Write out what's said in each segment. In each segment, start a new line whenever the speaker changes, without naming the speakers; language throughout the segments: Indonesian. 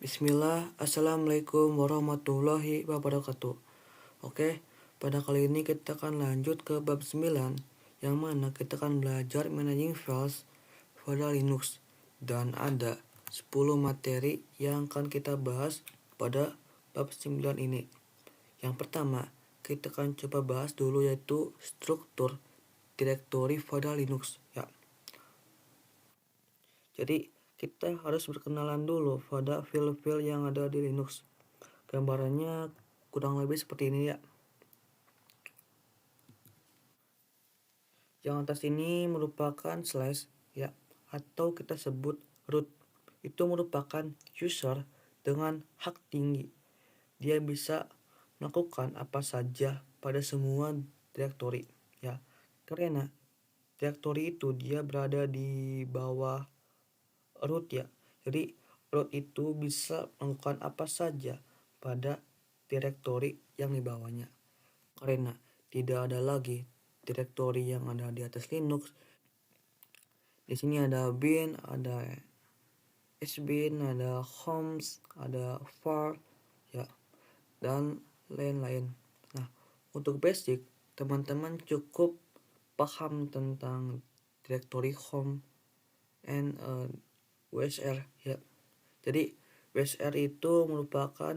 Bismillah, Assalamualaikum warahmatullahi wabarakatuh. Oke, pada kali ini kita akan lanjut ke bab 9, yang mana kita akan belajar managing files pada Linux. Dan ada 10 materi yang akan kita bahas pada bab 9 ini. Yang pertama, kita akan coba bahas dulu yaitu struktur direktori pada Linux. Jadi kita harus berkenalan dulu pada file-file yang ada di Linux. Gambarannya kurang lebih seperti ini ya. Yang atas ini merupakan slash ya, atau kita sebut root. Itu merupakan user dengan hak tinggi. Dia bisa melakukan apa saja pada semua direktori ya. Karena direktori itu dia berada di bawah root ya. Jadi root itu bisa melakukan apa saja pada direktori yang di bawahnya. Karena tidak ada lagi direktori yang ada di atas Linux. Di sini ada bin, ada sbin, ada homes, ada var ya, dan lain-lain. Nah, untuk basic teman-teman cukup paham tentang direktori home and WSR ya. Jadi WSR itu merupakan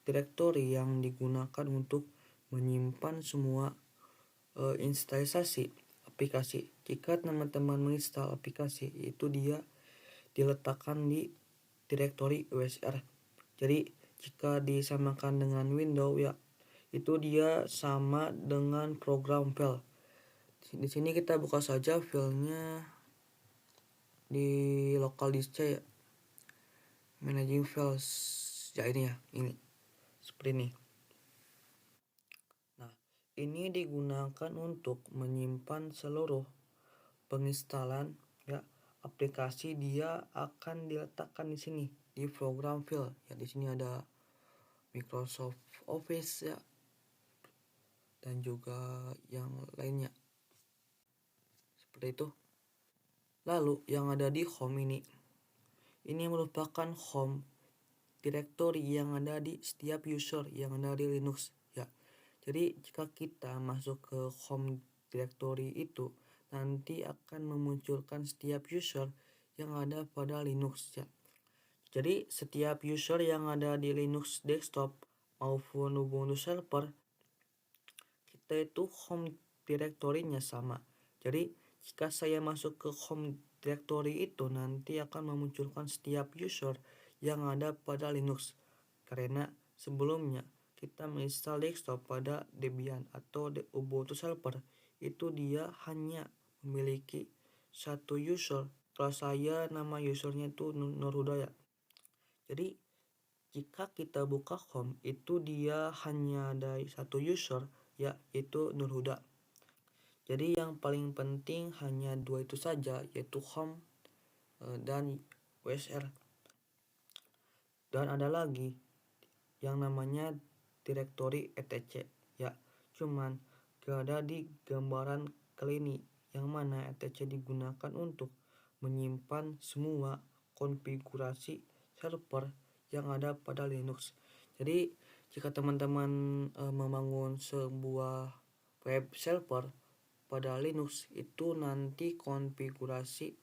direktori yang digunakan untuk menyimpan semua instalisasi aplikasi. Jika teman-teman menginstal aplikasi, itu dia diletakkan di direktori WSR. Jadi jika disamakan dengan Windows ya, itu dia sama dengan program file. Di sini kita buka saja filenya di local disk ya. Managing files ya, ini seperti ini. Nah, ini digunakan untuk menyimpan seluruh penginstalan ya aplikasi. Dia akan diletakkan di sini di program file ya. Di sini ada Microsoft Office ya, dan juga yang lainnya seperti itu. Lalu yang ada di home ini merupakan home directory yang ada di setiap user yang ada di Linux ya. Jadi jika kita masuk ke home directory itu, nanti akan memunculkan setiap user yang ada pada Linux ya. Jadi setiap user yang ada di Linux desktop maupun Ubuntu server, kita itu home directory-nya sama. Jadi jika saya masuk ke home directory itu, nanti akan memunculkan setiap user yang ada pada Linux. Karena sebelumnya kita menginstal desktop pada Debian atau Ubuntu server, itu dia hanya memiliki satu user. Kalau saya nama usernya itu Nurhuda ya. Jadi jika kita buka home, itu dia hanya ada satu user ya, yaitu Nurhuda. Jadi yang paling penting hanya dua itu saja, yaitu home dan WSR. Dan ada lagi yang namanya direktori etc ya, cuman gak ada di gambaran kali ini, yang mana etc digunakan untuk menyimpan semua konfigurasi server yang ada pada Linux. Jadi jika teman-teman membangun sebuah web server pada Linux, itu nanti konfigurasi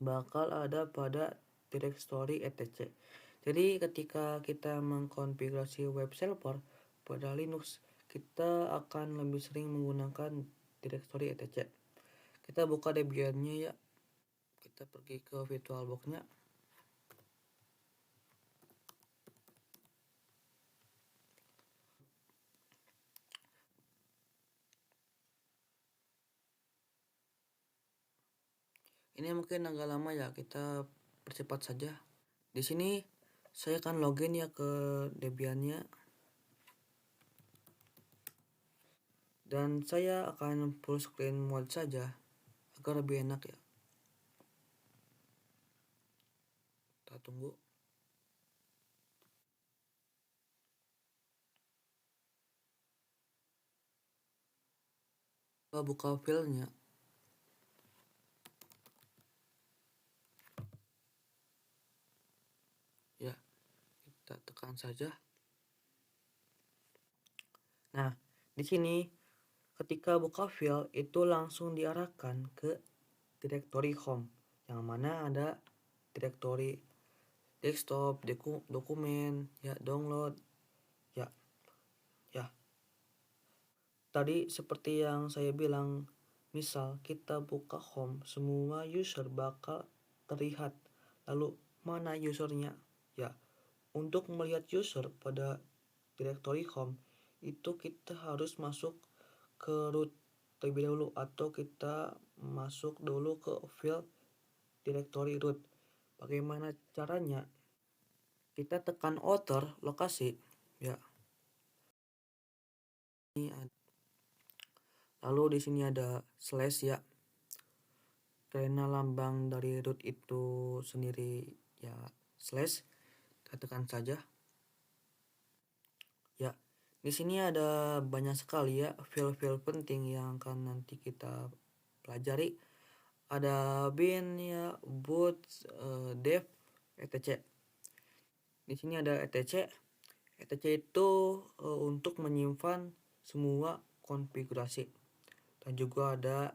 bakal ada pada direktori etc. Jadi ketika kita mengkonfigurasi web server pada Linux, kita akan lebih sering menggunakan direktori etc. Kita buka Debian-nya ya. Kita pergi ke VirtualBox-nya. Ini mungkin agak lama ya, kita percepat saja. Di sini saya akan login ya ke Debian-nya. Dan saya akan full screen mode saja agar lebih enak ya. Kita tunggu. Kita buka filenya. Ya, Kita tekan saja. Nah, di sini ketika buka file itu langsung diarahkan ke direktori home, yang mana ada direktori desktop, dokumen, ya, download, ya. Tadi seperti yang saya bilang, misal kita buka home, semua user bakal terlihat. Lalu mana usernya? Ya, untuk melihat user pada directory home itu kita harus masuk ke root terlebih dahulu, atau kita masuk dulu ke file directory root. Bagaimana caranya? Kita tekan author lokasi, ya. Lalu di sini ada slash, ya. Karena lambang dari root itu sendiri, ya, slash. Kita tekan saja. Ya, di sini ada banyak sekali, ya, file-file penting yang akan nanti kita pelajari. Ada bin, ya, boot, dev, etc. Di sini ada etc. etc itu untuk menyimpan semua konfigurasi. Dan juga ada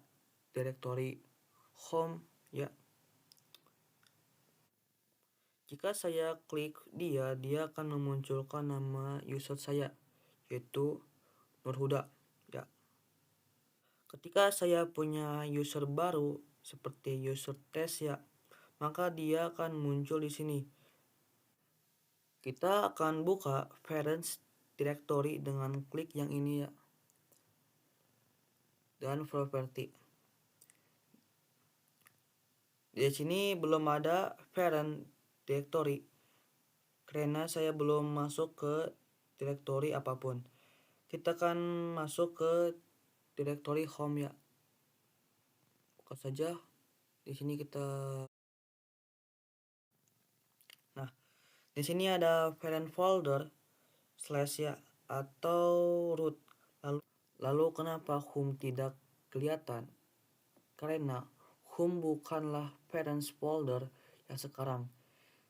directory home, ya. Jika saya klik dia akan memunculkan nama user saya, yaitu Nurhuda, ya. Ketika saya punya user baru seperti user test, ya, maka dia akan muncul di sini. Kita akan buka parents directory dengan klik yang ini, ya, dan property. Di sini belum ada parent directory karena saya belum masuk ke directory apapun. Kita akan masuk ke directory home, ya. Buka saja. Di sini kita. Nah, di sini ada parent folder slash, ya, atau root. Lalu kenapa home tidak kelihatan? Karena home bukanlah parents folder yang sekarang.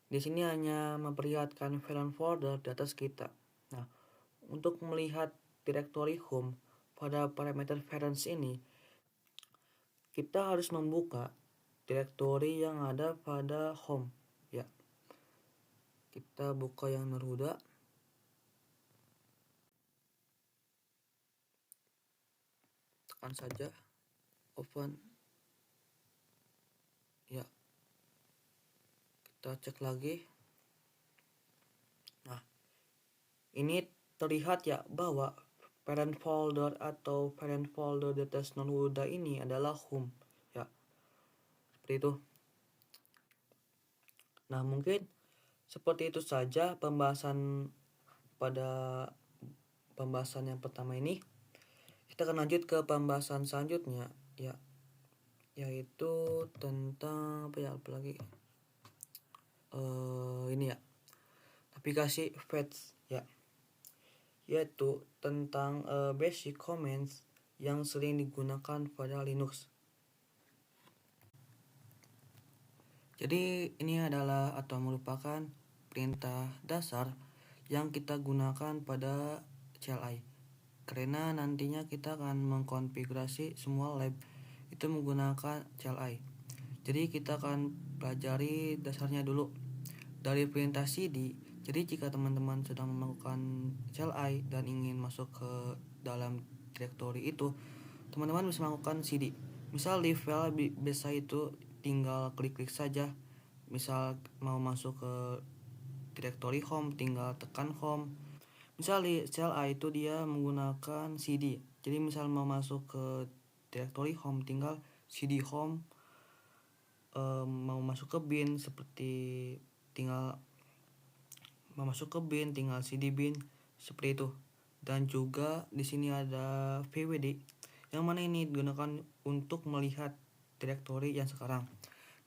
Di sini hanya memperlihatkan parent folder di atas kita. Nah, untuk melihat directory home pada parameter parents ini, kita harus membuka directory yang ada pada home, ya. Kita buka yang Nurhuda. Tekan saja open, ya. Kita cek lagi. Nah, ini terlihat, ya, bahwa parent folder atau parent folder di atas Nurhuda ini adalah home, ya. Seperti itu. Nah, mungkin seperti itu saja pembahasan pada pembahasan yang pertama ini. Kita akan lanjut ke pembahasan selanjutnya, ya, yaitu tentang apalagi ini, ya, aplikasi fetch, ya, yaitu tentang basic commands yang sering digunakan pada Linux. Jadi ini adalah atau merupakan perintah dasar yang kita gunakan pada CLI, karena nantinya kita akan mengkonfigurasi semua lab itu menggunakan CLI. Jadi kita akan pelajari dasarnya dulu dari perintah cd. Jadi jika teman-teman sedang melakukan CLI dan ingin masuk ke dalam directory itu, teman-teman bisa melakukan cd. Misal di file biasa itu tinggal klik-klik saja. Misal mau masuk ke directory home, tinggal tekan home. Misal di CLI itu dia menggunakan cd. Jadi misal mau masuk ke directory home, tinggal cd home. Mau masuk ke bin seperti tinggal mau masuk ke bin tinggal cd bin seperti itu. Dan juga di sini ada vwd yang mana ini digunakan untuk melihat directory yang sekarang.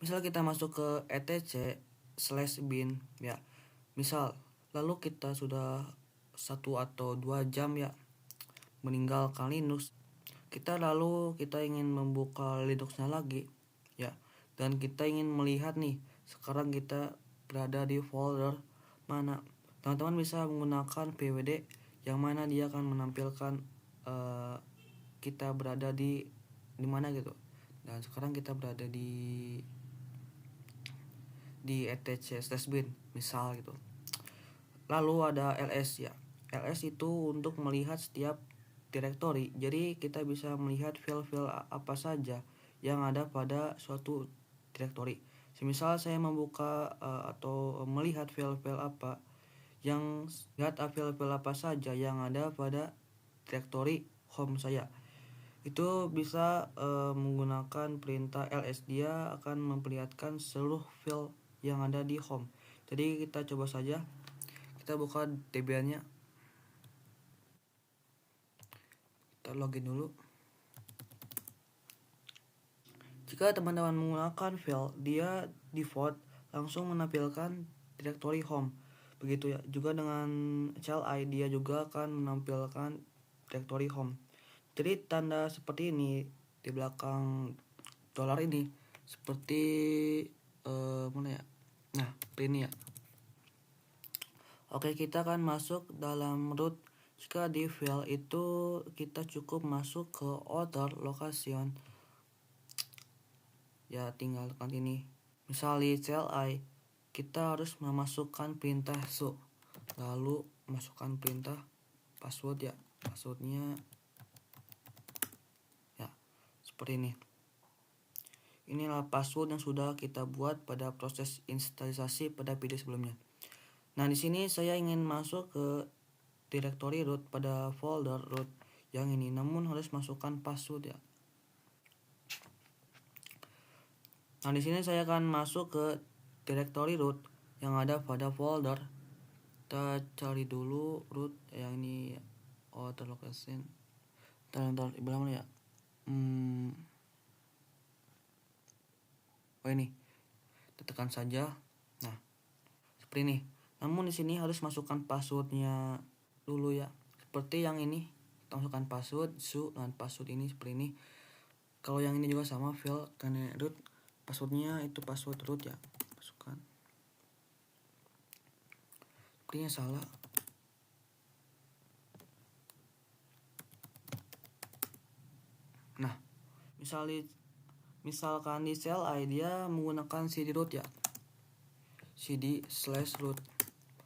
Misal kita masuk ke etc/bin, ya. Misal lalu kita sudah 1 atau 2 jam, ya, meninggalkan Linux. Kita ingin membuka Linuxnya lagi, ya, dan kita ingin melihat nih sekarang kita berada di folder mana. Teman-teman bisa menggunakan PWD yang mana dia akan menampilkan kita berada di mana gitu. Dan sekarang kita berada di etc slash bin misal gitu. Lalu ada ls ya. ls itu untuk melihat setiap directory. Jadi kita bisa melihat file-file apa saja yang ada pada suatu directory. Semisal saya membuka atau melihat file-file apa yang lihat file-file apa saja yang ada pada directory home saya, itu bisa menggunakan perintah ls. Dia akan memperlihatkan seluruh file yang ada di home. Jadi kita coba saja, kita buka Debian-nya, kita login dulu. Jika teman-teman menggunakan file, dia default langsung menampilkan directory home. Begitu ya, juga dengan CLI dia juga akan menampilkan directory home. Jadi tanda seperti ini di belakang dolar ini seperti mana ya? Nah, ini ya. Oke, kita akan masuk dalam root. Jika di file itu kita cukup masuk ke order location. Ya, tinggal tekan ini. Misal di CLI kita harus memasukkan perintah su, lalu masukkan perintah password ya. Passwordnya ya seperti ini. Inilah password yang sudah kita buat pada proses instalisasi pada video sebelumnya. Nah, di sini saya ingin masuk ke directory root pada folder root yang ini, namun harus masukkan password ya. Nah, di sini saya akan masuk ke directory root yang ada pada folder. Kita cari dulu root yang ini, order location. Bentar, bilang mana ya? Oh ini. Kita tekan saja. Nah, seperti ini. Namun di sini harus masukkan passwordnya dulu ya. Seperti yang ini, kita masukkan password su dan password ini seperti ini. Kalau yang ini juga sama, file karena root, passwordnya itu password root ya. Masukkan. Sepertinya salah. Nah, misalkan di CLI dia menggunakan cd root ya, cd/root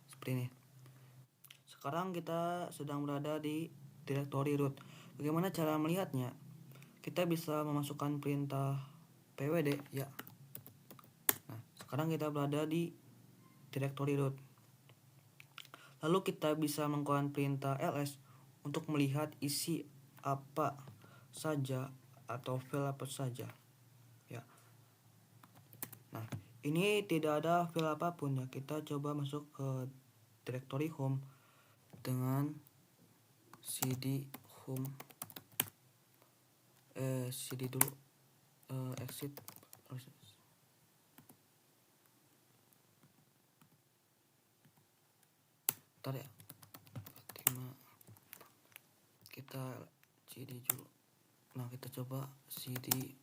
seperti ini. Sekarang kita sedang berada di directory root. Bagaimana cara melihatnya? Kita bisa memasukkan perintah pwd ya. Nah, sekarang kita berada di directory root. Lalu kita bisa menggunakan perintah ls untuk melihat isi apa saja atau file apa saja ya. Nah, ini tidak ada file apapun ya. Kita coba masuk ke directory home dengan cd home cd dulu exit. Bentar ya, kita cd dulu. Nah, kita coba cd.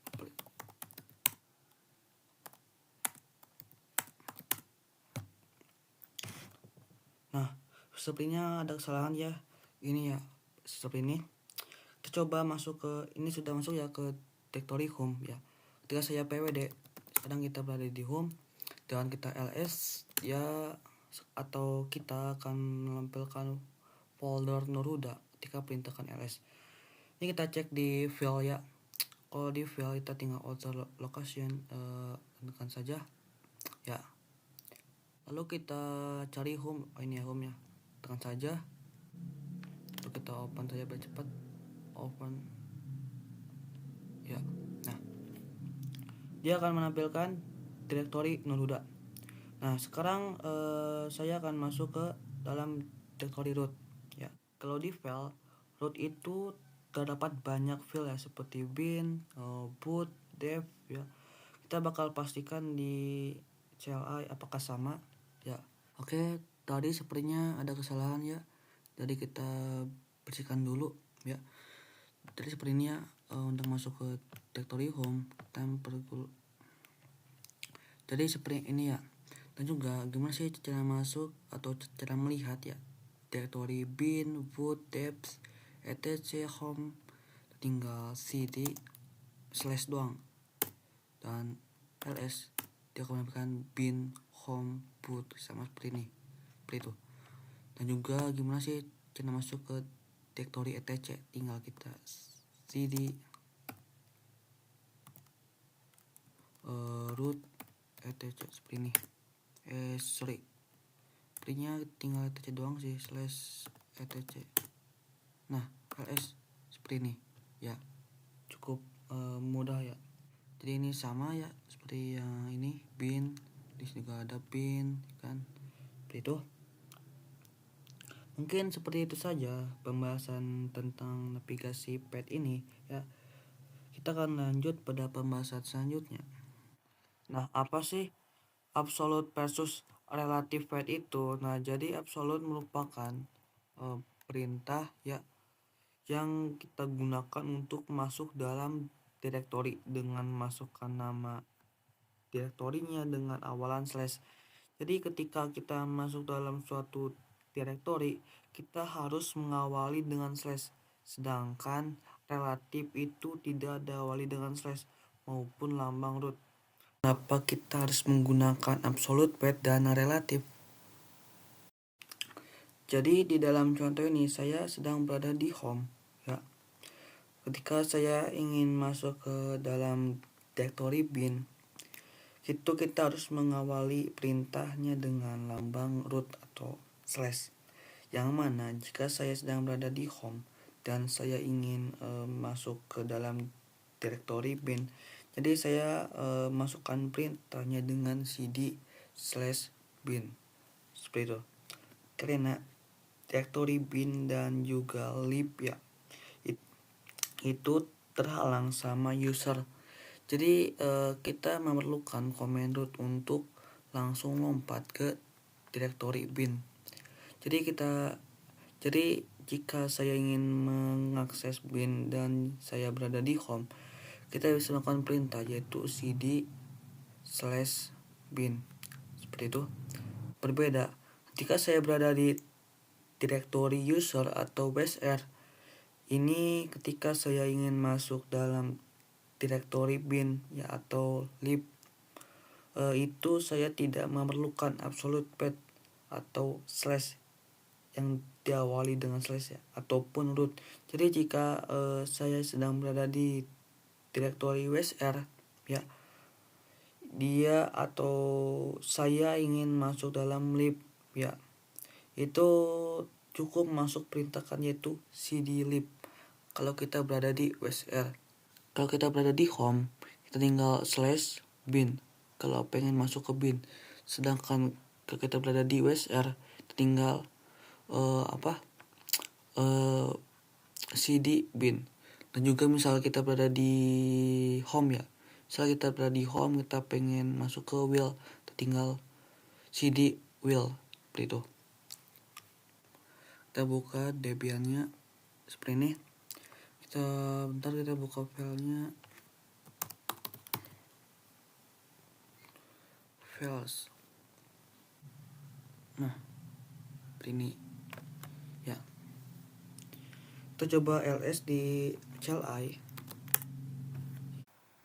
Nah, sepertinya ada kesalahan ya. Ini ya, seperti ini. Kita coba masuk ke, ini sudah masuk ya ke directory home ya. Ketika saya pwd, sekarang kita berada di home dan kita ls ya, atau kita akan menampilkan folder Neruda ketika perintahkan ls. Ini kita cek di file ya. Kalau di file kita tinggal order location, tekan saja ya. Lalu kita cari home. Oh, ini ya home ya, tekan saja. Lalu kita open saja biar cepat. Open ya. Nah, dia akan menampilkan directory Neruda. Nah, sekarang saya akan masuk ke dalam directory root ya. Kalau di file root itu terdapat banyak file ya, seperti bin, boot, dev ya. Kita bakal pastikan di CLI apakah sama ya. Oke, tadi sepertinya ada kesalahan ya. Jadi kita bersihkan dulu ya. Jadi seperti ini ya, untuk masuk ke directory home temper. Jadi seperti ini ya. Dan juga gimana sih cara masuk atau cara melihat ya direktori bin, boot, depth, etc, home, tinggal cd slash doang, dan ls dia akan menambahkan bin, home, boot sama seperti ini, seperti itu. Dan juga gimana sih cara masuk ke direktori etc, tinggal kita cd root etc seperti ini. Printnya tinggal etc doang sih, slash etc. Nah, ls seperti ini ya, cukup mudah ya. Jadi ini sama ya seperti yang ini, bin, di sini juga ada bin kan, seperti itu. Mungkin seperti itu saja pembahasan tentang navigasi pad ini ya. Kita akan lanjut pada pembahasan selanjutnya. Nah, apa sih absolute versus relative pad itu? Nah, jadi absolute merupakan perintah ya yang kita gunakan untuk masuk dalam direktori dengan masukkan nama direktorinya dengan awalan slash. Jadi ketika kita masuk dalam suatu direktori, kita harus mengawali dengan slash. Sedangkan relatif itu tidak diawali dengan slash maupun lambang root. Kenapa kita harus menggunakan absolute pad dan relatif? Jadi di dalam contoh ini saya sedang berada di home ya. Ketika saya ingin masuk ke dalam direktori bin, itu kita harus mengawali perintahnya dengan lambang root atau slash. Yang mana jika saya sedang berada di home dan saya ingin masuk ke dalam direktori bin, jadi saya masukkan perintahnya dengan cd slash bin seperti itu. Karena direktori bin dan juga lib ya itu terhalang sama user. Jadi kita memerlukan command root untuk langsung lompat ke direktori bin. Jadi jika saya ingin mengakses bin dan saya berada di home, kita bisa melakukan perintah yaitu cd slash bin seperti itu. Berbeda jika saya berada di direktori user atau bsr, ini ketika saya ingin masuk dalam direktori bin ya atau lib, itu saya tidak memerlukan absolute pad atau slash yang diawali dengan slash ya ataupun root. Jadi jika saya sedang berada di direktori wsr ya, dia atau saya ingin masuk dalam lib ya, itu cukup masuk perintahkan yaitu cd lib kalau kita berada di wsr. Kalau kita berada di home, kita tinggal slash bin kalau pengen masuk ke bin. Sedangkan kalau kita berada di wsr, kita tinggal cd bin. Dan juga misal kita berada di home ya, misal kita berada di home, kita pengen masuk ke wheel, kita tinggal cd wheel seperti itu. Kita buka Debian-nya seperti ini. Bentar kita buka filenya, files. Nah, seperti ini ya. Kita coba ls di CLI.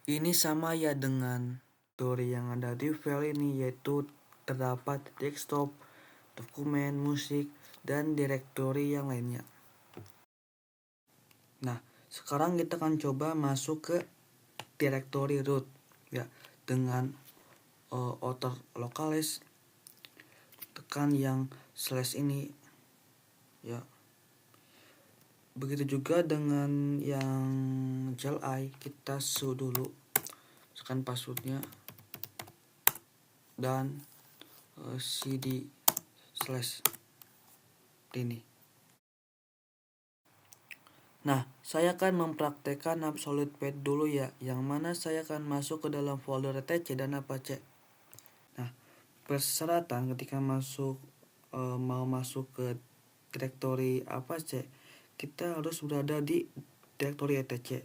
Ini sama ya dengan directory yang ada di file ini, yaitu terdapat desktop, dokumen, musik, dan direktori yang lainnya. Nah, sekarang kita akan coba masuk ke direktori root ya dengan outer localhost, tekan yang slash ini ya. Begitu juga dengan yang CLI, kita sudo dulu, tekan passwordnya dan cd slash ini. Nah, saya akan mempraktekkan absolute pad dulu ya, yang mana saya akan masuk ke dalam folder etc dan apache. Nah, persyaratan ketika mau masuk ke direktori apache, kita harus berada di direktori etc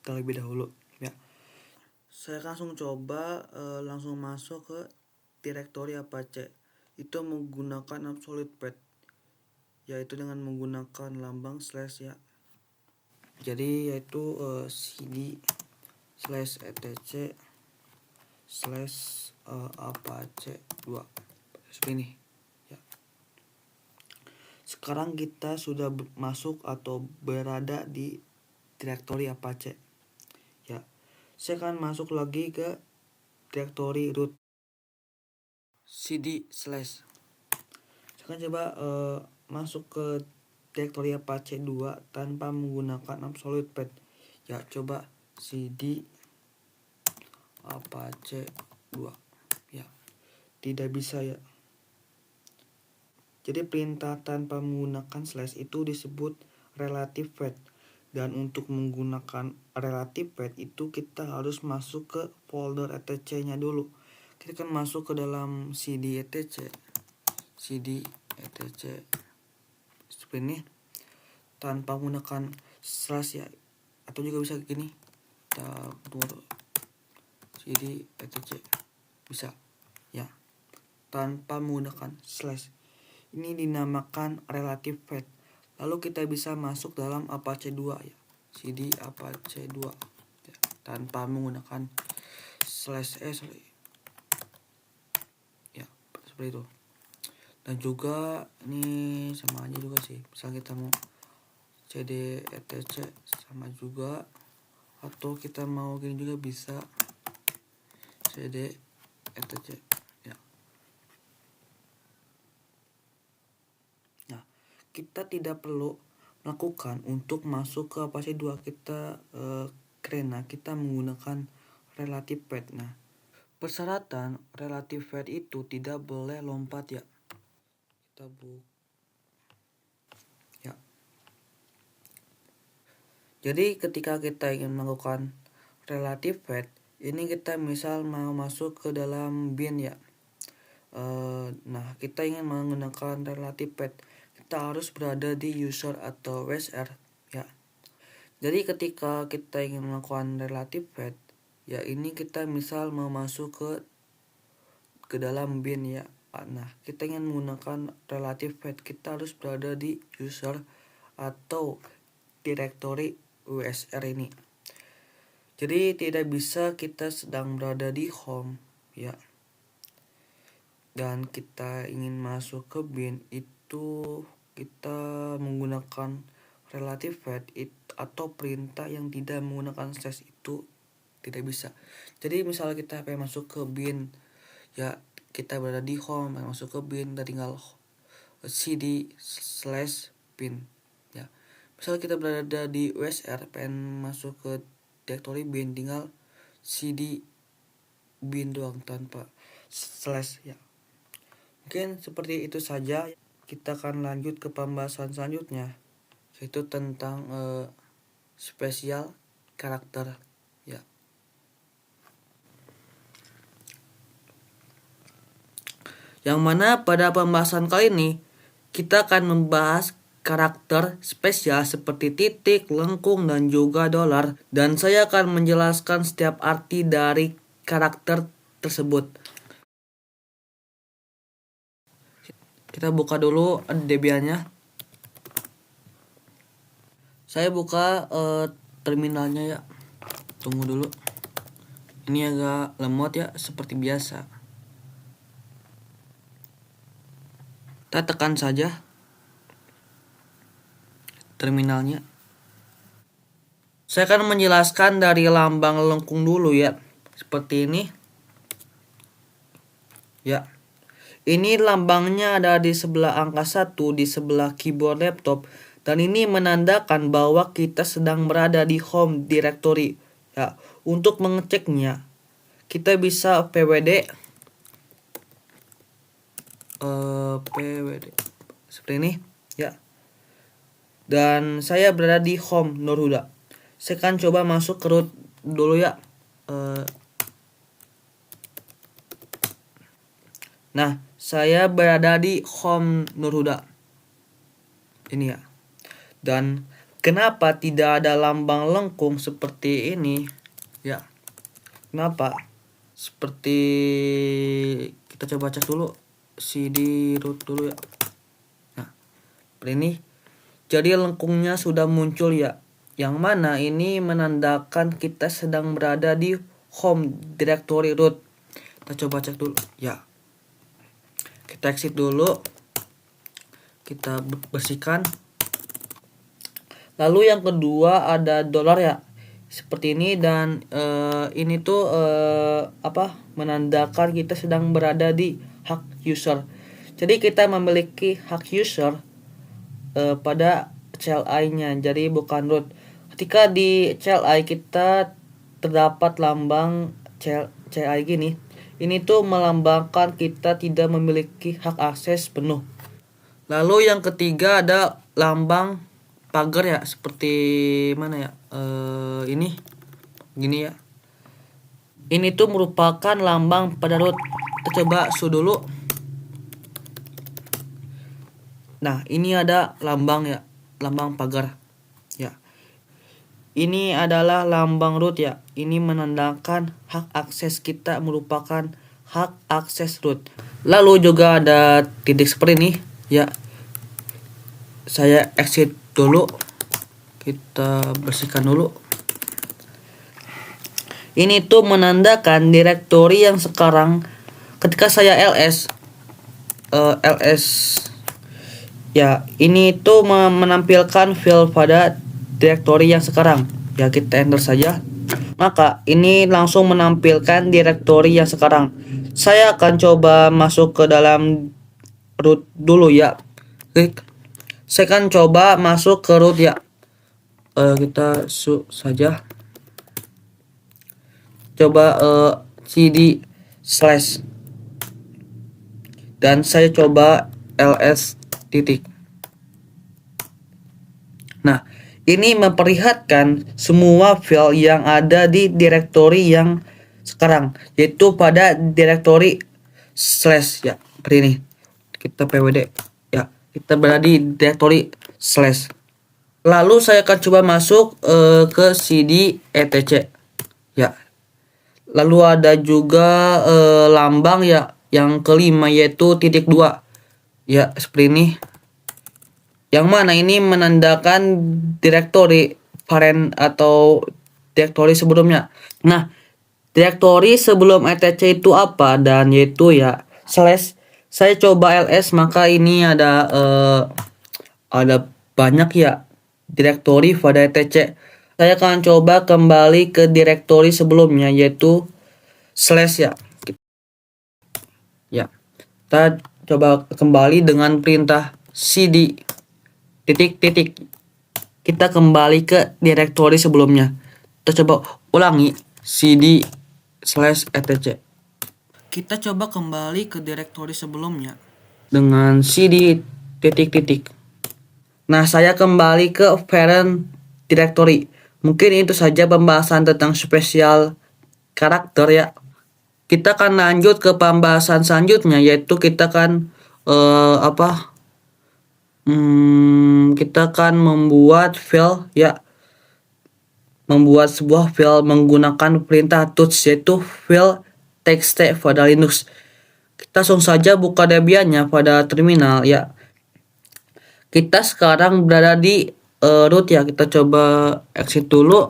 terlebih dahulu ya. Saya langsung coba langsung masuk ke direktori Apache itu menggunakan absolute path, yaitu dengan menggunakan lambang slash ya. Jadi yaitu cd slash etc slash apache 2 seperti ini ya. Sekarang kita sudah masuk atau berada di direktori Apache ya. Saya akan masuk lagi ke direktori root cd slash. Saya akan coba masuk ke direktori Apache 2 tanpa menggunakan absolute path ya. Coba cd Apache 2 ya, tidak bisa ya. Jadi perintah tanpa menggunakan slash itu disebut relative path, dan untuk menggunakan relative path itu kita harus masuk ke folder etc nya dulu. Kita akan masuk ke dalam cd etc seperti ini tanpa menggunakan slash ya, atau juga bisa gini cd etc bisa ya, tanpa menggunakan slash. Ini dinamakan relative path. Lalu kita bisa masuk dalam Apache 2 ya, cd Apache 2 ya, tanpa menggunakan slash ya, seperti itu. Dan juga ini sama aja juga sih, misal kita mau cd etc sama juga, atau kita mau gini juga bisa cd etc ya. Nah, kita tidak perlu melakukan untuk masuk ke Apache 2 kita karena kita menggunakan relative path. Nah, persyaratan relative path itu tidak boleh lompat ya. Kita ya. Jadi ketika kita ingin melakukan relative path, ini kita misal mau masuk ke dalam bin ya. Nah, kita ingin menggunakan relative path, kita harus berada di user atau WSR ya. Jadi ketika kita ingin melakukan relative path ya, ini kita misal mau masuk ke dalam bin ya. Nah, kita ingin menggunakan relative path, kita harus berada di user atau direktori WSR ini. Jadi tidak bisa kita sedang berada di home ya, dan kita ingin masuk ke bin, itu kita menggunakan relative path atau perintah yang tidak menggunakan slash itu tidak bisa. Jadi misalnya kita pengen masuk ke bin ya, kita berada di home, pengen masuk ke bin, kita tinggal cd slash bin ya. Misalnya kita berada di WSR, pengen masuk ke direktori bin, tinggal cd bin doang tanpa slash ya. Mungkin seperti itu saja. Kita akan lanjut ke pembahasan selanjutnya, yaitu tentang spesial karakter ya. Yang mana pada pembahasan kali ini kita akan membahas karakter spesial seperti titik, lengkung, dan juga dolar. Dan saya akan menjelaskan setiap arti dari karakter tersebut. Kita buka dulu Debian-nya. Saya buka terminalnya ya. Tunggu dulu. Ini agak lemot ya, seperti biasa. Kita tekan saja terminalnya. Saya akan menjelaskan dari lambang lengkung dulu ya, seperti ini ya. Ini lambangnya ada di sebelah angka 1 di sebelah keyboard laptop, dan ini menandakan bahwa kita sedang berada di home directory ya. Untuk mengeceknya kita bisa pwd seperti ini ya. Dan saya berada di home Nurhuda. Saya akan coba masuk ke root dulu ya. Nah, saya berada di home Nurhuda ini ya. Dan kenapa tidak ada lambang lengkung seperti ini ya? Kenapa? Seperti Kita coba cek dulu cd root dulu ya. Nah, seperti ini. Jadi lengkungnya sudah muncul ya. Yang mana ini menandakan kita sedang berada di home directory root. Kita coba cek dulu ya. Kita exit dulu. Kita bersihkan. Lalu yang kedua ada dolar ya. Seperti ini, dan ini tuh menandakan kita sedang berada di hak user. Jadi kita memiliki hak user pada CLI-nya, jadi bukan root. Ketika di CLI kita terdapat lambang CLI gini, ini tuh melambangkan kita tidak memiliki hak akses penuh. Lalu yang ketiga ada lambang pagar ya, seperti mana ya, ini gini ya. Ini tuh merupakan lambang pada root. Kita coba su dulu. Nah, ini ada lambang ya, lambang pagar ya. Ini adalah lambang root ya. Ini menandakan hak akses kita merupakan hak akses root. Lalu juga ada titik seperti ini ya. Saya exit dulu. Kita bersihkan dulu. Ini tuh menandakan direktori yang sekarang ketika saya ls ya, ini tuh menampilkan file pada direktori yang sekarang. Ya, kita enter saja. Maka ini langsung menampilkan direktori yang sekarang. Saya akan coba masuk ke dalam root dulu ya. Klik. Saya akan coba masuk ke root ya. Kita su saja. Coba cd slash. Dan saya coba ls titik. Nah, ini memperlihatkan semua file yang ada di direktori yang sekarang, yaitu pada direktori slash ya, seperti ini. Kita pwd ya, kita berada di direktori slash. Lalu saya akan coba masuk ke cd etc ya. Lalu ada juga lambang ya, yang kelima, yaitu titik 2 ya, seperti ini. Yang mana ini menandakan direktori parent atau direktori sebelumnya. Nah, direktori sebelum etc itu apa? Dan yaitu ya slash. Saya coba ls, maka ini ada banyak ya direktori pada etc. Saya akan coba kembali ke direktori sebelumnya, yaitu slash ya. Ya, kita coba kembali dengan perintah cd titik. Kita kembali ke direktori sebelumnya. Kita coba ulangi cd slash etc. Kita coba kembali ke direktori sebelumnya dengan cd titik. Nah, saya kembali ke parent directory. Mungkin itu saja pembahasan tentang spesial karakter ya. Kita akan lanjut ke pembahasan selanjutnya, yaitu kita akan kita akan membuat file ya. Membuat sebuah file menggunakan perintah toots, yaitu file txt pada Linux. Kita langsung saja buka Debian-nya pada terminal ya. Kita sekarang berada di root ya. Kita coba exit dulu.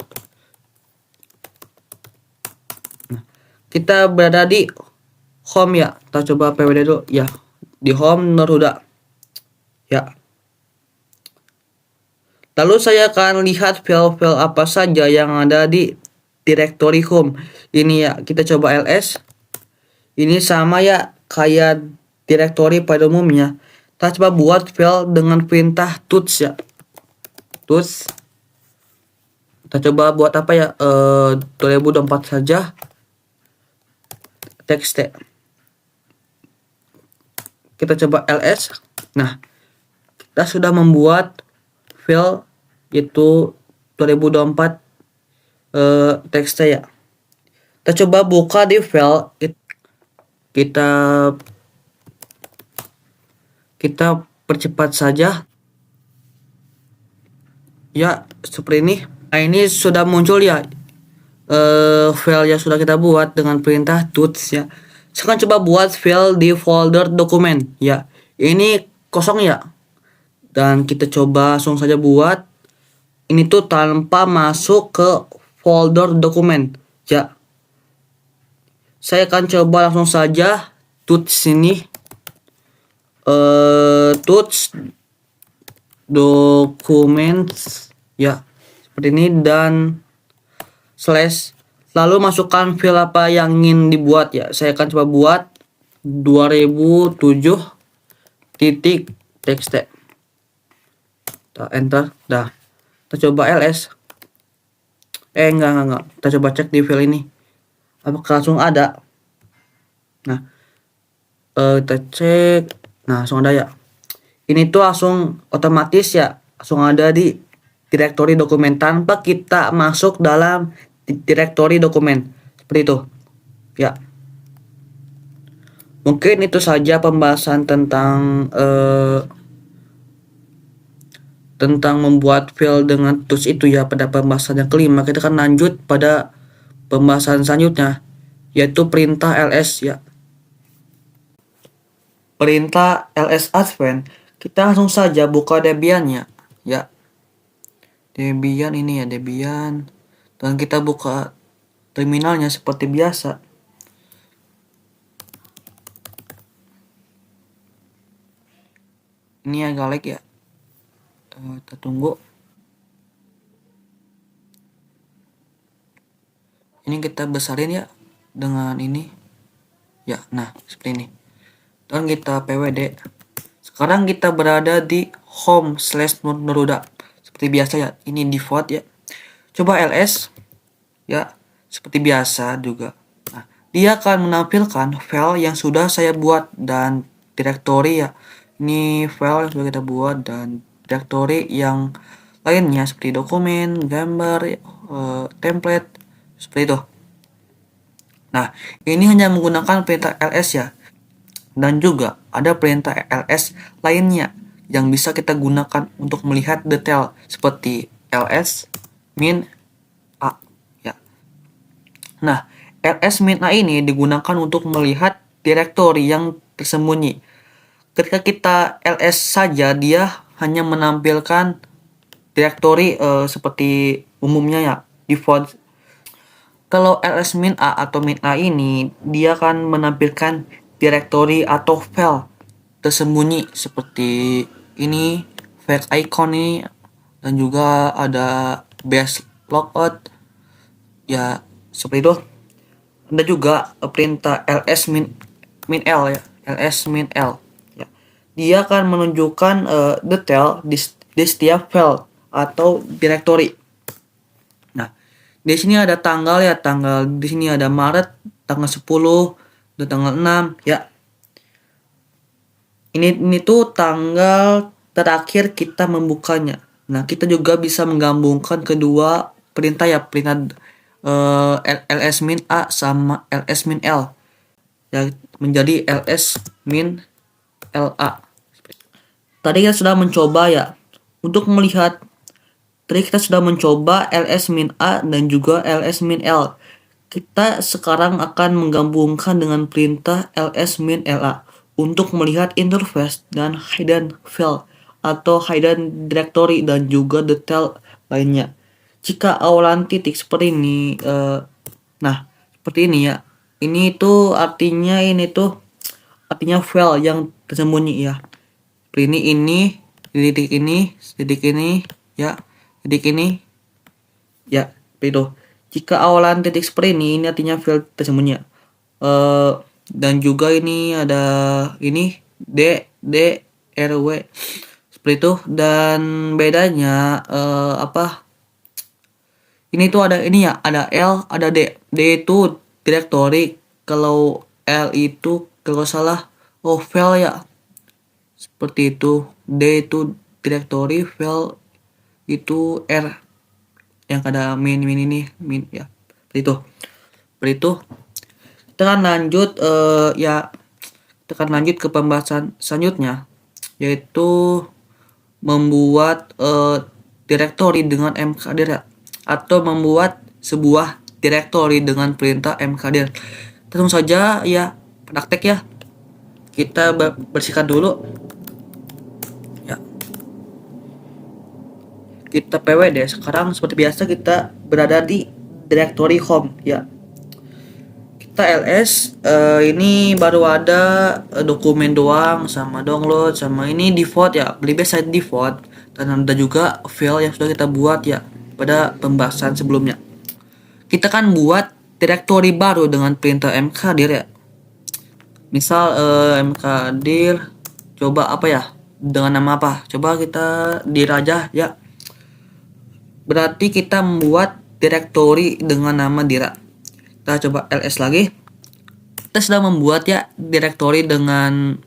Nah, kita berada di home ya. Kita coba pwd dulu ya. Di home Neruda ya. Lalu saya akan lihat file-file apa saja yang ada di directory home. Ini ya, kita coba ls. Ini sama ya kayak directory pada umumnya. Kita coba buat file dengan perintah toots ya. Toots. Kita coba buat apa ya? 2024 saja. Txt. Kita coba ls. Nah, kita sudah membuat file yaitu 2024 txt ya. Kita coba buka di file. Kita percepat saja. Ya, seperti ini. Nah, ini sudah muncul ya file yang sudah kita buat dengan perintah toots ya. Saya akan coba buat file di folder dokumen ya. Ini kosong ya. Dan kita coba langsung saja buat. Ini tuh tanpa masuk ke folder dokumen ya. Saya akan coba langsung saja tuts sini. Tuts documents ya. Seperti ini dan slash. Lalu masukkan file apa yang ingin dibuat ya. Saya akan coba buat 2007.txt. Kita enter. Dah. Kita coba ls. Enggak. Kita coba cek di file ini. Apakah langsung ada? Nah, kita cek. Nah, langsung ada ya. Ini tuh langsung otomatis ya. Langsung ada di direktori dokumen tanpa kita masuk dalam direktori dokumen. Seperti itu. Ya. Mungkin itu saja pembahasan tentang membuat file dengan tools itu ya pada pembahasan yang kelima. Kita akan lanjut pada pembahasan selanjutnya yaitu perintah ls ya. Perintah ls advance kita langsung saja buka Debian-nya ya. Debian ini ya, Debian, dan kita buka terminalnya seperti biasa. Ini agak lag ya. Kita tunggu. Ini kita besarin ya dengan ini ya. Nah, seperti ini. Dan kita pwd. Sekarang kita berada di home/Neruda seperti biasa ya. Ini default ya. Coba ls ya, seperti biasa juga. Nah, dia akan menampilkan file yang sudah saya buat dan direktori ya. Ini file yang sudah kita buat dan direktori yang lainnya seperti dokumen, gambar, template, seperti itu. Nah, ini hanya menggunakan perintah ls ya. Dan juga ada perintah ls lainnya yang bisa kita gunakan untuk melihat detail seperti ls min a ya. Nah, ls min a ini digunakan untuk melihat direktori yang tersembunyi. Ketika kita ls saja, dia hanya menampilkan direktori seperti umumnya ya, default. Kalau ls min a atau min a ini, dia akan menampilkan direktori atau file tersembunyi seperti ini, file icon ini, dan juga ada base logout ya, seperti itu. Ada juga perintah ls min l ya, ls min l ya. Dia akan menunjukkan detail di setiap file atau direktori. Nah, di sini ada tanggal ya, di sini ada Maret, tanggal 10 dan tanggal 6 ya. Ini tuh tanggal terakhir kita membukanya. Nah, kita juga bisa menggabungkan kedua perintah ya, perintah ls min a sama ls min l ya, menjadi ls min la. Tadi kita sudah mencoba ya untuk melihat. Tadi kita sudah mencoba ls min a dan juga ls min l. Kita sekarang akan menggabungkan dengan perintah ls min la untuk melihat interface dan hidden file atau hidden directory dan juga detail lainnya. Jika awalan titik seperti ini, nah seperti ini ya. Ini tuh artinya file yang tersembunyi ya. Seperti ini titik ini ya, titik ini ya, seperti itu. Jika awalan titik seperti ini artinya file tersembunyi. Dan juga ini ada ini D R W seperti itu. Dan bedanya ini tuh ada ini ya, ada L, ada D. D itu direktori, kalau L itu kalau salah file ya. Seperti itu. D itu direktori, file itu R yang ada min ini min ya. Seperti itu. Kita akan lanjut kita akan lanjut ke pembahasan selanjutnya, yaitu membuat direktori dengan mkdir ya, atau membuat sebuah direktori dengan perintah mkdir. Langsung saja ya, praktek ya. Kita bersihkan dulu ya. Kita pwd. Sekarang seperti biasa kita berada di directory home ya. Kita ls ini baru ada dokumen doang, sama download, sama ini default ya, lebih side default, dan ada juga file yang sudah kita buat ya pada pembahasan sebelumnya. Kita kan buat directory baru dengan perintah mkdir ya. Misal mkdir coba apa ya, dengan nama apa, coba kita dir aja ya. Berarti kita membuat directory dengan nama dira. Kita coba ls lagi. Kita sudah membuat ya directory dengan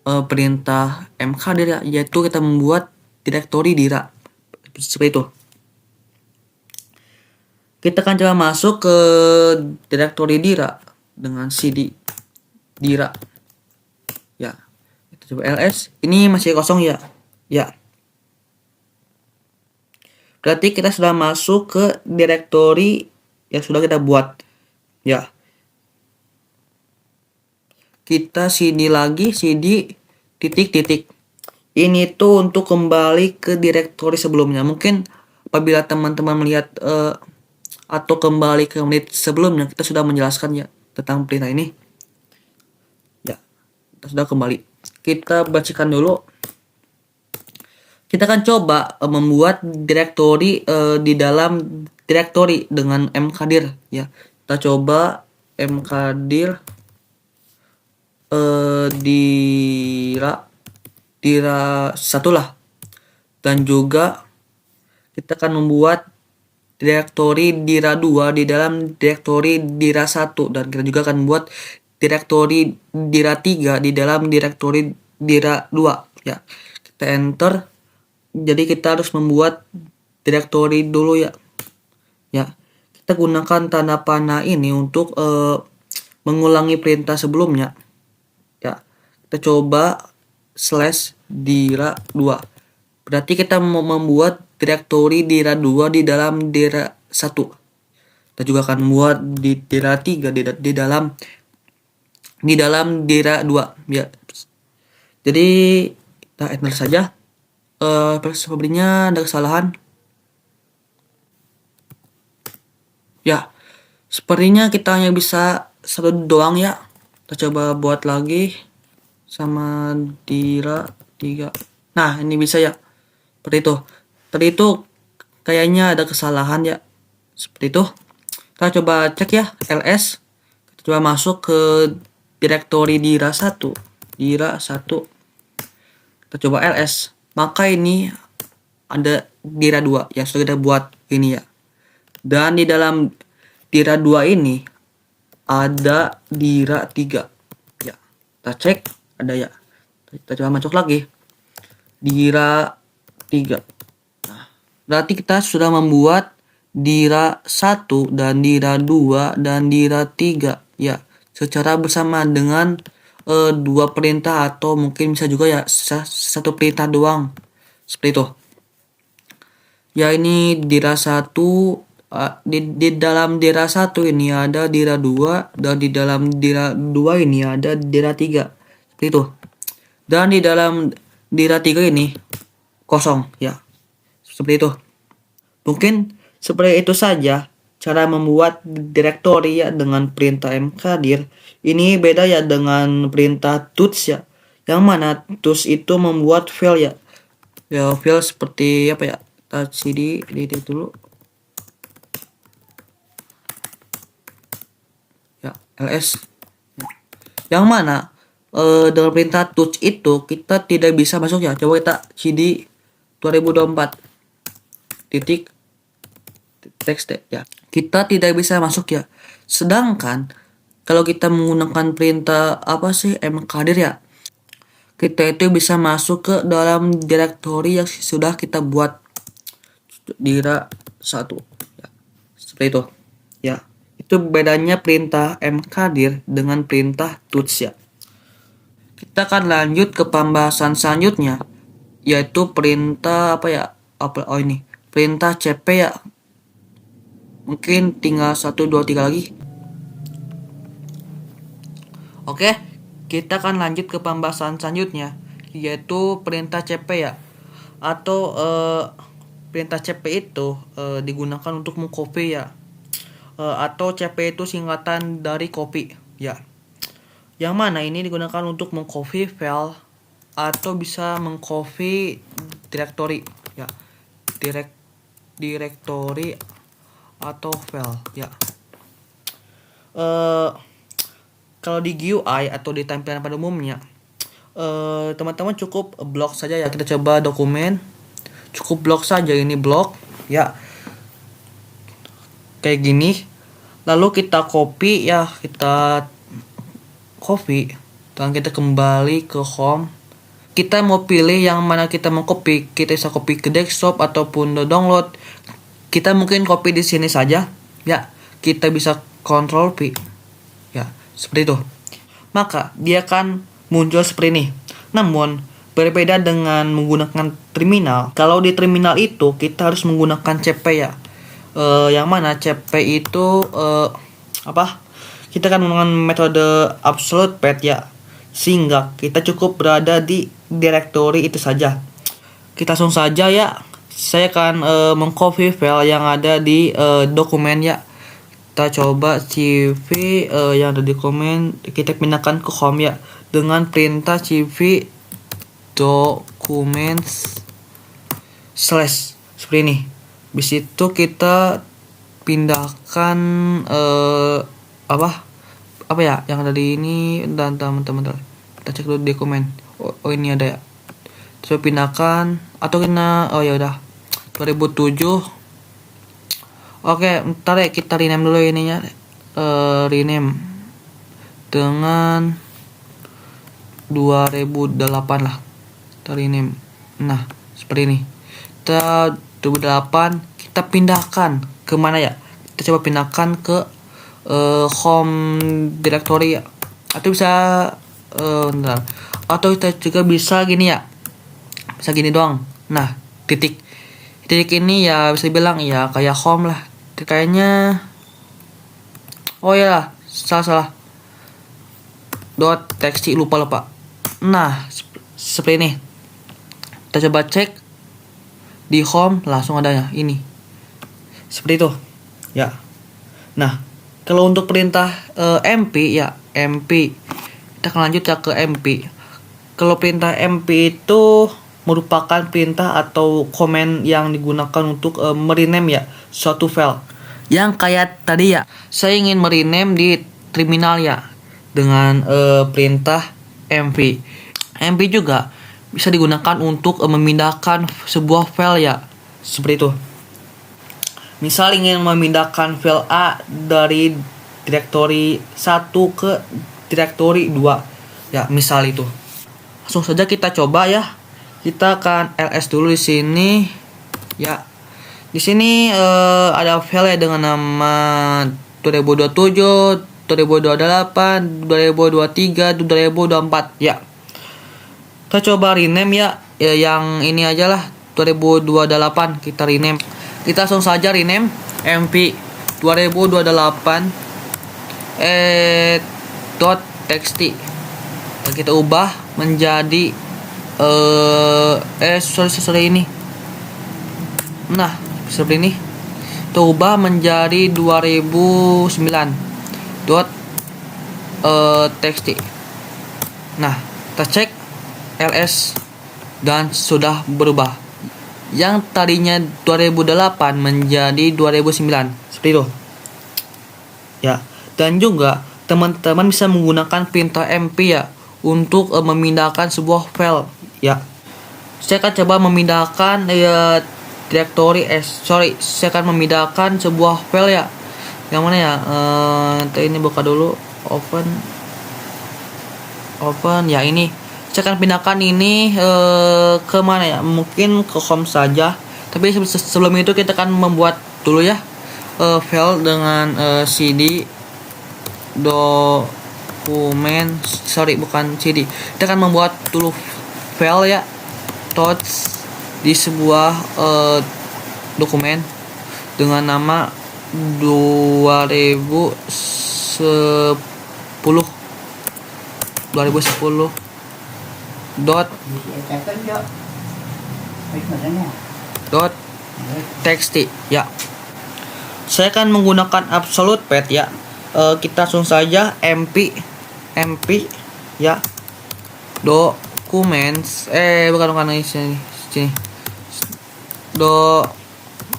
perintah mkdir ya, yaitu kita membuat directory dira seperti itu. Kita akan coba masuk ke directory dira dengan cd dira ya. Kita coba ls, ini masih kosong ya. Berarti kita sudah masuk ke directory yang sudah kita buat ya. Kita cd lagi, cd titik. Ini tuh untuk kembali ke directory sebelumnya. Mungkin apabila teman-teman melihat atau kembali ke menit sebelumnya, kita sudah menjelaskan ya tentang perintah ini ya. Kita sudah kembali. Kita bacakan dulu. Kita akan coba membuat directory di dalam directory dengan mkdir ya. Kita coba mkdir dira satu lah, dan juga kita akan membuat directory dira 2 di dalam directory dira 1, dan kita juga akan membuat directory dira 3 di dalam directory dira 2 ya. Kita enter. Jadi kita harus membuat directory dulu ya. Kita gunakan tanda panah ini untuk mengulangi perintah sebelumnya ya. Kita coba /dira 2. Berarti kita mau membuat directory dira 2 di dalam dira 1. Kita juga akan membuat di dira 3 di dalam dira 2 ya. Jadi kita enter saja. Sepertinya ada kesalahan ya. Sepertinya kita hanya bisa satu doang ya. Kita coba buat lagi sama dira 3. Nah, ini bisa ya. Seperti itu. Tadi itu kayaknya ada kesalahan ya. Seperti itu. Kita coba cek ya ls. Kita coba masuk ke directory dira 1. Kita coba ls. Maka ini ada dira 2 yang sudah kita buat ini ya. Dan di dalam dira 2 ini ada dira 3 ya. Kita cek ada ya. Kita coba masuk lagi dira 3. Nah, berarti kita sudah membuat dira 1 dan dira 2 dan dira 3 ya, secara bersamaan dengan dua perintah, atau mungkin bisa juga ya satu perintah doang seperti itu ya. Ini dira 1 di dalam dira 1 ini ada dira 2, dan di dalam dira 2 ini ada dira 3 seperti itu. Dan di dalam dira 3 ini kosong ya, seperti itu. Mungkin seperti itu saja cara membuat directory ya dengan perintah mkdir. Ini beda ya dengan perintah toots ya, yang mana toots itu membuat file ya file seperti apa ya. Kita cd edit dulu ya, ls, yang mana dengan perintah touch itu kita tidak bisa masuk ya. Coba kita cd 2024 titik text ya, kita tidak bisa masuk ya. Sedangkan kalau kita menggunakan perintah apa sih mkdir ya, kita itu bisa masuk ke dalam directory yang sudah kita buat dira 1 ya, seperti itu ya. Itu bedanya perintah mkdir dengan perintah touch ya. Kita akan lanjut ke pembahasan selanjutnya, yaitu perintah apa ya, ini perintah cp ya. Mungkin tinggal 1, 2, 3 lagi. Oke, kita akan lanjut ke pembahasan selanjutnya, yaitu perintah CP ya. Atau perintah CP itu digunakan untuk mengcopy ya. Atau CP itu singkatan dari copy ya. Yang mana ini digunakan untuk mengcopy file atau bisa mengcopy directory ya. Directory atau file ya. Kalau di GUI atau di tampilan pada umumnya, teman-teman cukup blok saja ya. Kita coba dokumen, cukup blok saja, ini blok ya, kayak gini. Lalu kita copy ya, kita copy dan kita kembali ke home. Kita mau pilih yang mana kita mau copy, kita bisa copy ke desktop ataupun download. Kita mungkin copy di sini saja ya. Kita bisa Ctrl P ya, seperti itu. Maka dia akan muncul seperti ini. Namun berbeda dengan menggunakan terminal. Kalau di terminal itu kita harus menggunakan CP ya. Yang mana CP itu kita akan menggunakan metode absolute path ya, sehingga kita cukup berada di directory itu saja. Kita langsung saja ya. Saya akan mengcopy file yang ada di dokumen ya. Kita coba CV yang ada di dokumen, kita pindahkan ke home ya dengan perintah CV documents slash seperti ini. Habis itu kita pindahkan apa ya yang ada di ini, dan teman-teman kita cek dulu dokumen. Oh ini ada ya. Coba pindahkan atau kita ya udah 2007. Oke, ntar ya kita rename dulu ininya. Rename dengan 2008 lah. Kita rename. Nah, seperti ini. Kita 2008, kita pindahkan ke mana ya? Kita coba pindahkan ke home directory ya. Atau bisa atau kita juga bisa gini ya. Bisa gini doang. Nah, titik ini ya bisa dibilang ya kayak home lah. Kayaknya salah .txt lupa. Nah, seperti ini. Kita coba cek di home, langsung adanya ini. Seperti itu ya. Nah, kalau untuk perintah mp ya, mp kita akan lanjut ya ke mp. Kalau perintah mp itu merupakan perintah atau komen yang digunakan untuk merename ya suatu file. Yang kayak tadi ya, saya ingin merename di terminal ya dengan perintah mv. Mv juga bisa digunakan untuk memindahkan sebuah file ya, seperti itu. Misal ingin memindahkan file A dari directory 1 ke directory 2 ya, misal itu. Langsung saja kita coba ya. Kita akan ls dulu di sini ya. Di sini ada file ya dengan nama 2027, 2028, 2023, 2024 ya. Kita coba rename ya, yang ini aja lah, 2028 kita rename. Kita langsung saja rename mp 2028 .txt. Kita ubah menjadi sorry ini. Nah, seperti ini. Kita ubah menjadi 2009 .txt. Nah, kita cek ls dan sudah berubah. Yang tadinya 2008 menjadi 2009. Seperti itu. Ya, dan juga teman-teman bisa menggunakan perintah mp ya untuk memindahkan sebuah file ya. Saya akan coba memindahkan directory saya akan memindahkan sebuah file ya. Yang mana ya? Ini buka dulu, open ya, ini. Saya akan pindahkan ini ke mana ya? Mungkin ke home saja. Tapi sebelum itu kita akan membuat dulu ya file dengan cd dokumen, bukan cd. Kita akan membuat dulu file ya, tots di sebuah dokumen dengan nama 2010 2010 dot txt ya. Saya akan menggunakan absolute path ya. Kita langsung saja mp ya, documents bukan ini sini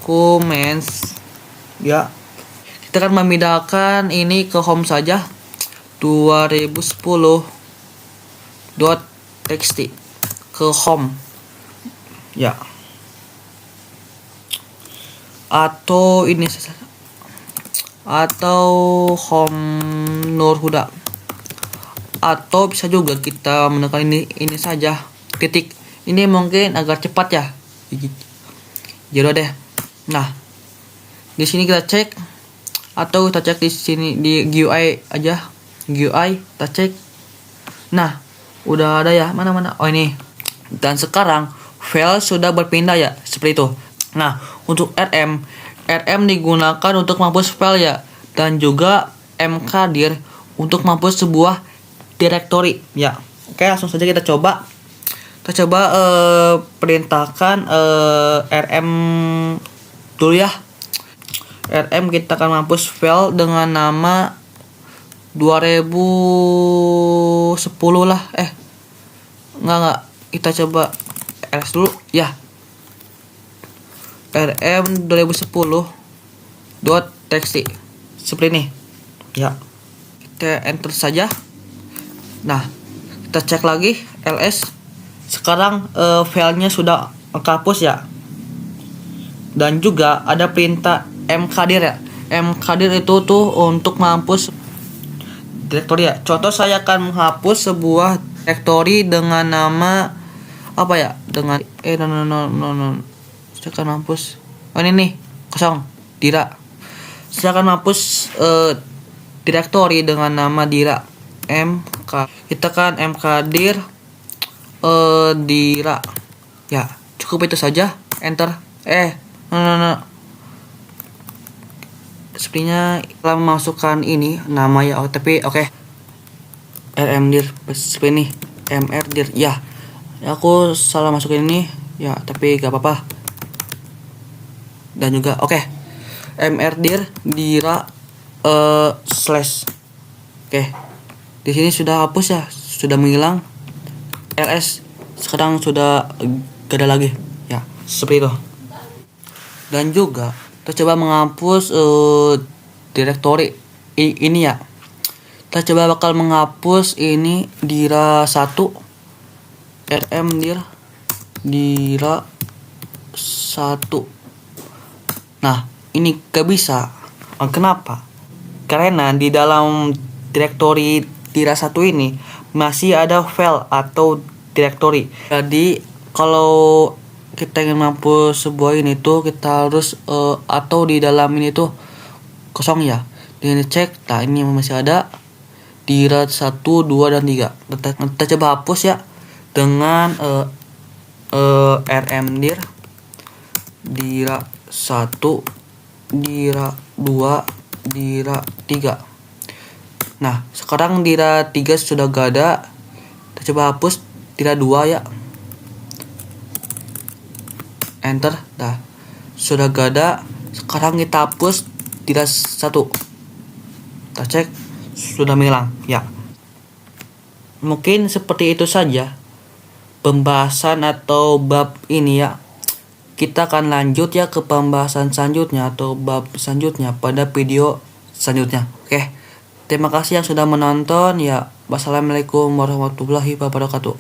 documents ya. Kita akan memindahkan ini ke home saja, 2010 dot txt ke home ya, atau ini atau home Nur Huda, atau bisa juga kita menekan ini saja titik. Ini mungkin agak cepat ya, jadi deh. Nah, di sini kita cek, atau kita cek di sini di GUI aja, GUI kita cek. Nah, udah ada ya, mana oh ini. Dan sekarang file sudah berpindah ya, seperti itu. Nah, untuk RM digunakan untuk menghapus file ya, dan juga mkdir untuk menghapus sebuah directory ya. Oke, langsung saja kita coba. Perintahkan RM dulu ya. RM kita akan menghapus file dengan nama 2010 lah. Enggak, kita coba ls dulu ya. RM 2010 dot txt seperti ini ya. Kita enter saja. Nah, kita cek lagi ls. Sekarang filenya sudah kehapus ya. Dan juga ada perintah mkdir ya. Mkdir itu tuh untuk menghapus directory ya. Contoh, saya akan menghapus sebuah directory dengan nama apa ya? Dengan no. Saya akan hapus. Oh, ini nih, kosong. Dira. Saya akan hapus directory dengan nama Dira. MK. Kita kan mkdir Dira. Ya, cukup itu saja. Enter. No. Sepertinya telah memasukkan ini nama ya. Tapi oke. rmdir seperti ini. mrdir. Ya, aku salah masukin ini. Ya, tapi gak apa-apa. Dan juga oke. mrdir dira slash. Oke. Di sini sudah hapus ya, sudah menghilang. ls sekarang sudah gak ada lagi ya, seperti itu. Dan juga kita coba menghapus directory ini ya. Kita coba bakal menghapus ini dira 1 rmdir dira 1. Nah, ini gak bisa. Kenapa? Karena di dalam directory dira 1 ini masih ada file atau directory. Jadi kalau kita ingin menghapus sebuah ini tuh kita harus atau di dalam ini tuh kosong ya. Ini cek. Nah, ini masih ada dira 1, 2 dan 3. Kita coba hapus ya dengan rmdir dira 1 dira 2 dira 3. Nah, sekarang dira 3 sudah gak ada. Kita coba hapus dira 2 ya. Enter. Nah, sudah gak ada. Sekarang kita hapus dira 1. Kita cek, sudah menghilang ya. Mungkin seperti itu saja pembahasan atau bab ini ya. Kita akan lanjut ya ke pembahasan selanjutnya atau bab selanjutnya pada video selanjutnya. Oke. Terima kasih yang sudah menonton ya. Wassalamualaikum warahmatullahi wabarakatuh.